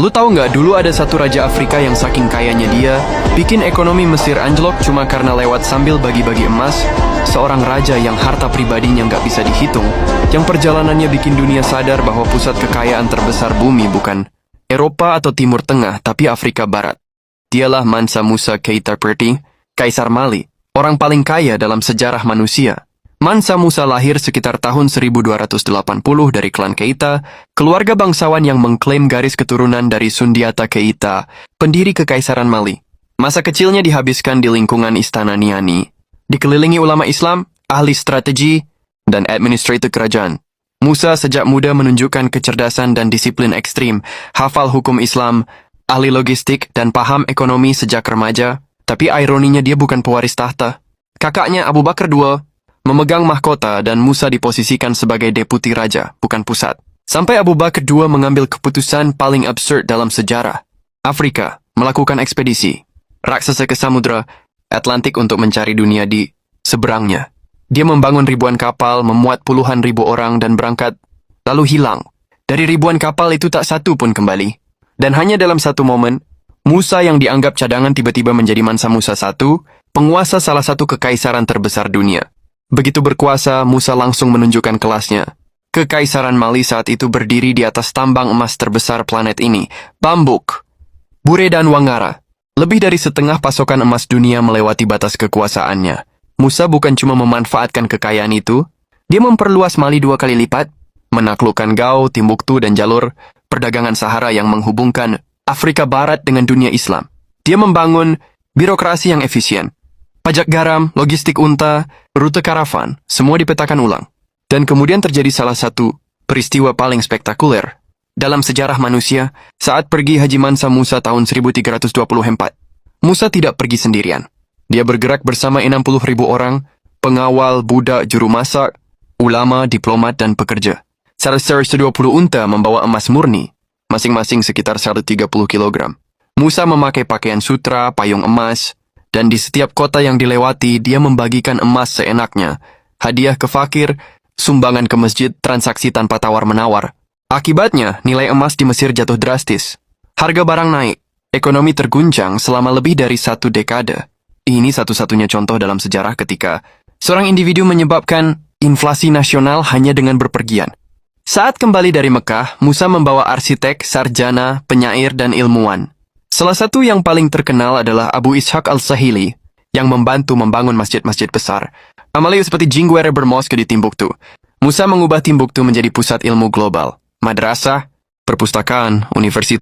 Lu tahu nggak, dulu ada satu raja Afrika yang saking kayanya dia bikin ekonomi Mesir anjlok cuma karena lewat sambil bagi-bagi emas. Seorang raja yang harta pribadinya nggak bisa dihitung, yang perjalanannya bikin dunia sadar bahwa pusat kekayaan terbesar bumi bukan Eropa atau Timur Tengah, tapi Afrika Barat. Dialah Mansa Musa Keita Perti, Kaisar Mali, orang paling kaya dalam sejarah manusia. Mansa Musa lahir sekitar tahun 1280 dari klan Keita, keluarga bangsawan yang mengklaim garis keturunan dari Sundiata Keita, pendiri Kekaisaran Mali. Masa kecilnya dihabiskan di lingkungan Istana Niani, dikelilingi ulama Islam, ahli strategi, dan administrator kerajaan. Musa sejak muda menunjukkan kecerdasan dan disiplin ekstrim, hafal hukum Islam, ahli logistik, dan paham ekonomi sejak remaja. Tapi ironinya dia bukan pewaris tahta. Kakaknya Abu Bakar II memegang mahkota dan Musa diposisikan sebagai deputi raja, bukan pusat. Sampai Abu Bakar II mengambil keputusan paling absurd dalam sejarah. Afrika melakukan ekspedisi raksasa ke Samudra Atlantik untuk mencari dunia di seberangnya. Dia membangun ribuan kapal, memuat puluhan ribu orang dan berangkat, lalu hilang. Dari ribuan kapal itu tak satu pun kembali. Dan hanya dalam satu momen, Musa yang dianggap cadangan tiba-tiba menjadi Mansa Musa I, penguasa salah satu kekaisaran terbesar dunia. Begitu berkuasa, Musa langsung menunjukkan kelasnya. Kekaisaran Mali saat itu berdiri di atas tambang emas terbesar planet ini, Bambuk, Bure dan Wangara. Lebih dari setengah pasokan emas dunia melewati batas kekuasaannya. Musa bukan cuma memanfaatkan kekayaan itu, dia memperluas Mali 2 kali lipat, menaklukkan Gao, Timbuktu, dan jalur perdagangan Sahara yang menghubungkan Afrika Barat dengan dunia Islam. Dia membangun birokrasi yang efisien. Pajak garam, logistik unta, rute karavan, semua dipetakan ulang. Dan kemudian terjadi salah satu peristiwa paling spektakuler dalam sejarah manusia saat pergi Haji Mansa Musa tahun 1324. Musa tidak pergi sendirian. Dia bergerak bersama 60.000 orang, pengawal, budak, juru masak, ulama, diplomat, dan pekerja. 120 unta membawa emas murni, masing-masing sekitar 130 kg. Musa memakai pakaian sutra, payung emas, dan di setiap kota yang dilewati, dia membagikan emas seenaknya. Hadiah ke fakir, sumbangan ke masjid, transaksi tanpa tawar-menawar. Akibatnya, nilai emas di Mesir jatuh drastis. Harga barang naik, ekonomi terguncang selama lebih dari 1 dekade. Ini satu-satunya contoh dalam sejarah ketika seorang individu menyebabkan inflasi nasional hanya dengan berpergian. Saat kembali dari Mekah, Musa membawa arsitek, sarjana, penyair, dan ilmuwan. Salah satu yang paling terkenal adalah Abu Ishaq al-Sahili, yang membantu membangun masjid-masjid besar. Amalia seperti Jingwere Bermosque di Timbuktu. Musa mengubah Timbuktu menjadi pusat ilmu global. Madrasah, perpustakaan, universitas,